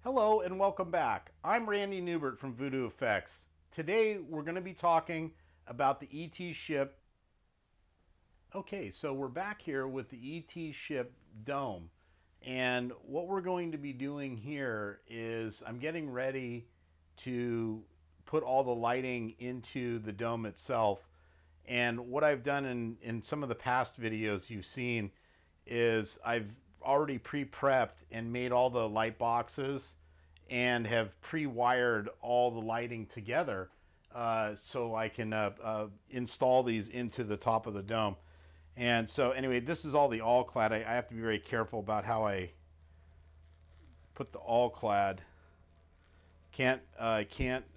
Hello and welcome back. I'm Randy Newbert from VoodooFX. Today we're going to be talking about the ET ship. Okay, so we're back here with the ET ship dome. And what we're going to be doing here is I'm getting ready to put all the lighting into the dome itself. And what I've done in some of the past videos you've seen is I've already pre-prepped and made all the light boxes and have pre-wired all the lighting together so I can install these into the top of the dome. And so anyway, this is all the all-clad. I have to be very careful about how I put the all-clad. Can't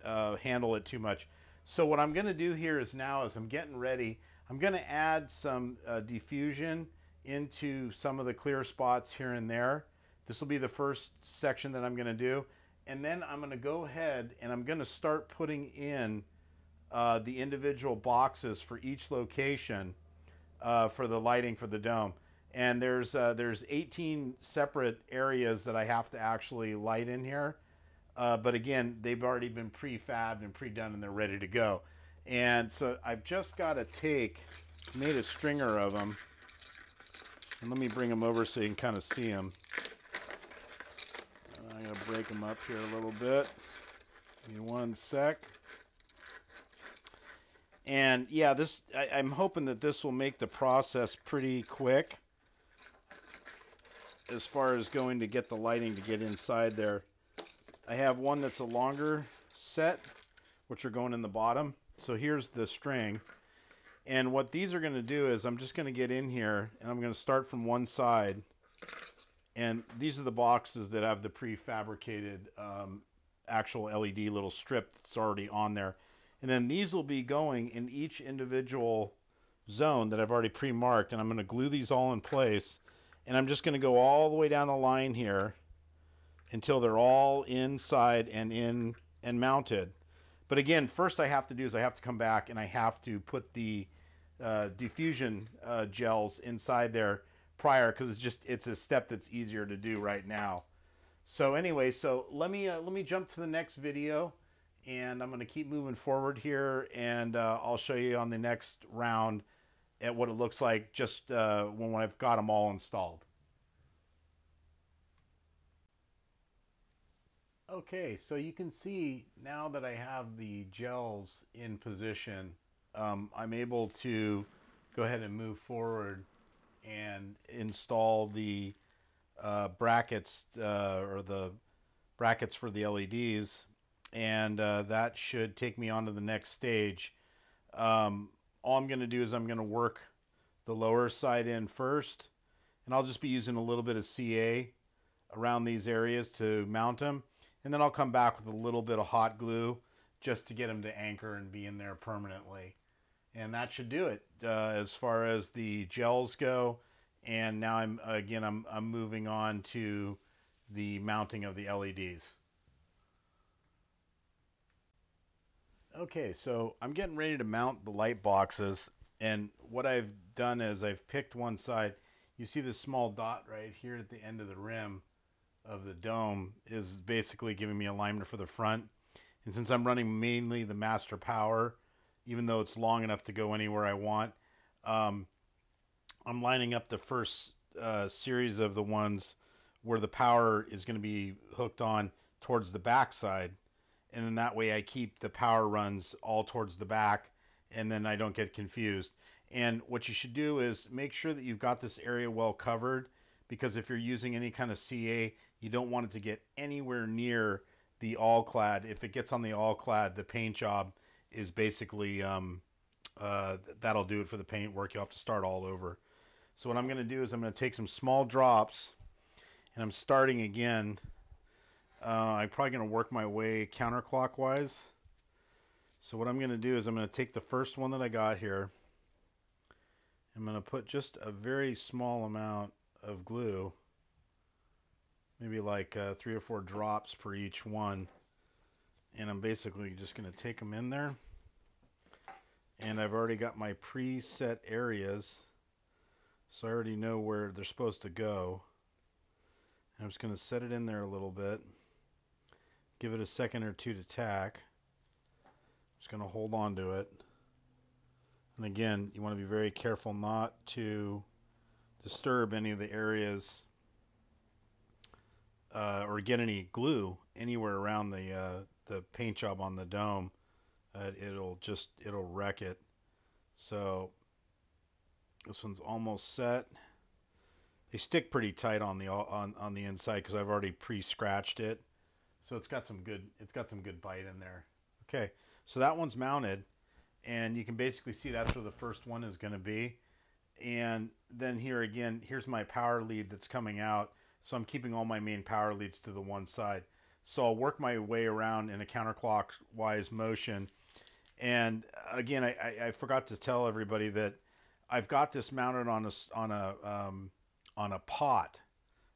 handle it too much. So what I'm going to do here is now, as I'm getting ready, I'm going to add some diffusion into some of the clear spots here and there. This will be the first section that I'm going to do. And then I'm going to go ahead and I'm going to start putting in the individual boxes for each location for the lighting for the dome. And there's 18 separate areas that I have to actually light in here. But again, they've already been pre-fabbed and pre-done and they're ready to go. And so I've just got to made a stringer of them. And let me bring them over so you can kind of see them. I'm going to break them up here a little bit. Give me one sec. And yeah, I'm hoping that this will make the process pretty quick as far as going to get the lighting to get inside there. I have one that's a longer set, which are going in the bottom. So here's the string. And what these are going to do is I'm just going to get in here and I'm going to start from one side. And these are the boxes that have the prefabricated actual LED little strip that's already on there. And then these will be going in each individual zone that I've already pre-marked. And I'm going to glue these all in place. And I'm just going to go all the way down the line here until they're all inside and in and mounted. But again, first I have to do is I have to come back and I have to put the diffusion gels inside there prior, because it's a step that's easier to do right now. So anyway, so let me jump to the next video, and I'm going to keep moving forward here, and I'll show you on the next round at what it looks like just when I've got them all installed. Okay, so you can see now that I have the gels in position, I'm able to go ahead and move forward and install the brackets or the brackets for the LEDs, and that should take me on to the next stage. All I'm going to do is I'm going to work the lower side in first, and I'll just be using a little bit of CA around these areas to mount them, and then I'll come back with a little bit of hot glue just to get them to anchor and be in there permanently. And that should do it as far as the gels go. And now I'm moving on to the mounting of the LEDs. Okay, so I'm getting ready to mount the light boxes, and what I've done is I've picked one side. You see this small dot right here at the end of the rim of the dome is basically giving me alignment for the front. And since I'm running mainly the master power, even though it's long enough to go anywhere I want, I'm lining up the first series of the ones where the power is going to be hooked on towards the back side. And then that way I keep the power runs all towards the back, and then I don't get confused. And what you should do is make sure that you've got this area well covered, because if you're using any kind of CA, you don't want it to get anywhere near the all-clad. If it gets on the all-clad, the paint job is basically, that'll do it for the paint work. You'll have to start all over. So what I'm going to do is I'm going to take some small drops, and I'm starting again. I'm probably going to work my way counterclockwise. So what I'm going to do is I'm going to take the first one that I got here. I'm going to put just a very small amount of glue, maybe like 3 or 4 drops per each one. And I'm basically just going to take them in there. And I've already got my preset areas, so I already know where they're supposed to go. And I'm just going to set it in there a little bit. Give it a second or two to tack. Just going to hold on to it. And again, you want to be very careful not to disturb any of the areas or get any glue anywhere around the paint job on the dome. It'll wreck it. So this one's almost set. They stick pretty tight on the inside because I've already pre-scratched it. So it's got some good bite in there. Okay, so that one's mounted, and you can basically see that's where the first one is going to be. And then here again, here's my power lead that's coming out. So I'm keeping all my main power leads to the one side. So I'll work my way around in a counterclockwise motion. And again, I forgot to tell everybody that I've got this mounted on a pot,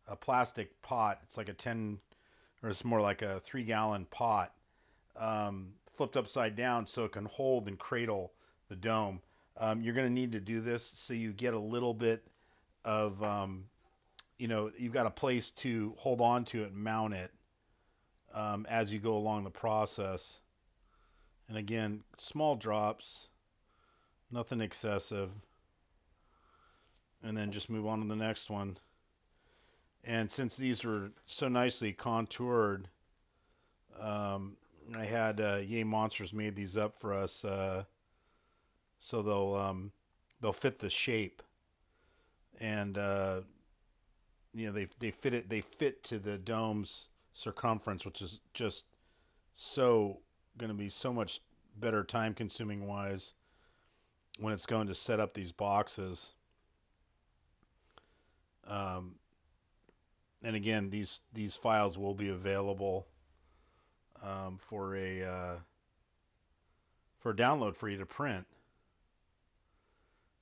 a plastic pot. It's like a 10, or it's more like a 3-gallon pot, flipped upside down so it can hold and cradle the dome. You're going to need to do this so you get a little bit of, you know, you've got a place to hold on to it and mount it as you go along the process. And again, small drops, nothing excessive. And then just move on to the next one. And since these were so nicely contoured, I had Yay Monsters made these up for us, so they'll fit the shape, and you know, they fit to the dome's circumference, which is just so going to be so much better time consuming wise when it's going to set up these boxes. And again, these files will be available for a download for you to print.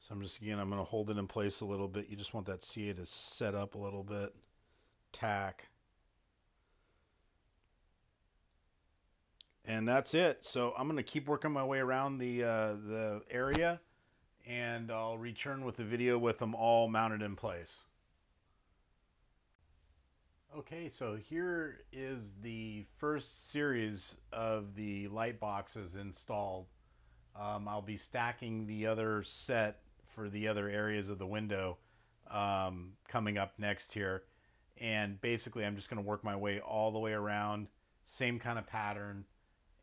So I'm going to hold it in place a little bit. You just want that CA to set up a little bit. Tack. And that's it. So I'm going to keep working my way around the area, and I'll return with the video with them all mounted in place. Okay, so here is the first series of the light boxes installed. I'll be stacking the other set for the other areas of the window coming up next here. And basically I'm just going to work my way all the way around, same kind of pattern,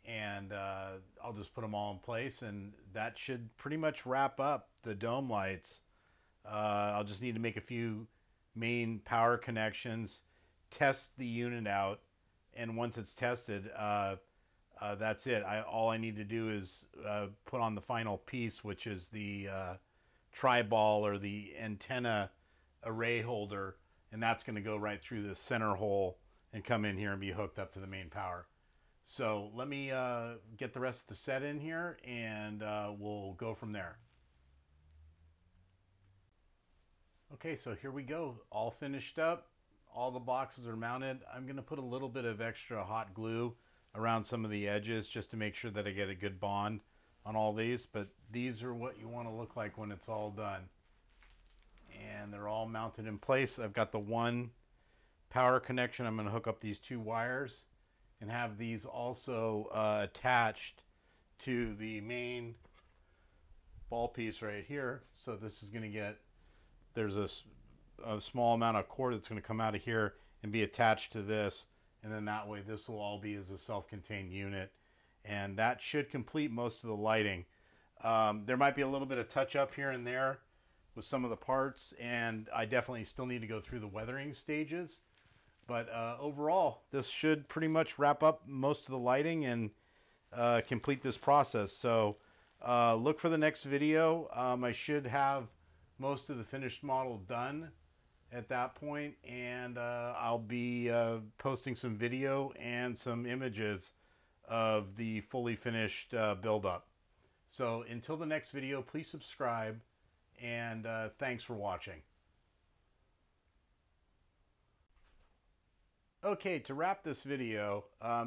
and I'll just put them all in place, and that should pretty much wrap up the dome lights. I'll just need to make a few main power connections, test the unit out, and once it's tested, that's it. All I need to do is put on the final piece, which is the tri-ball or the antenna array holder, and that's going to go right through the center hole and come in here and be hooked up to the main power. So let me get the rest of the set in here, and we'll go from there. Okay, so here we go, all finished up. All the boxes are mounted. I'm going to put a little bit of extra hot glue around some of the edges just to make sure that I get a good bond on all these, but these are what you want to look like when it's all done. And they're all mounted in place. I've got the one power connection. I'm going to hook up these two wires and have these also attached to the main ball piece right here. So this is going to get, there's a small amount of cord that's going to come out of here and be attached to this, and then that way this will all be as a self-contained unit, and that should complete most of the lighting. There might be a little bit of touch up here and there with some of the parts, and I definitely still need to go through the weathering stages, but overall this should pretty much wrap up most of the lighting and complete this process. So look for the next video. I should have most of the finished model done at that point, and I'll be posting some video and some images of the fully finished build-up. So until the next video, please subscribe, and thanks for watching. Okay, to wrap this video,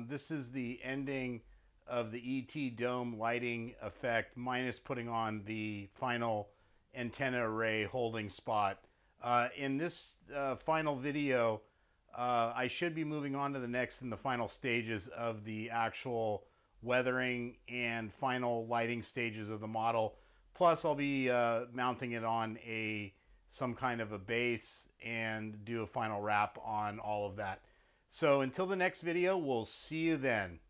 this is the ending of the ET dome lighting effect minus putting on the final antenna array holding spot. In this final video, I should be moving on to the next and the final stages of the actual weathering and final lighting stages of the model. Plus, I'll be mounting it on some kind of a base and do a final wrap on all of that. So until the next video, we'll see you then.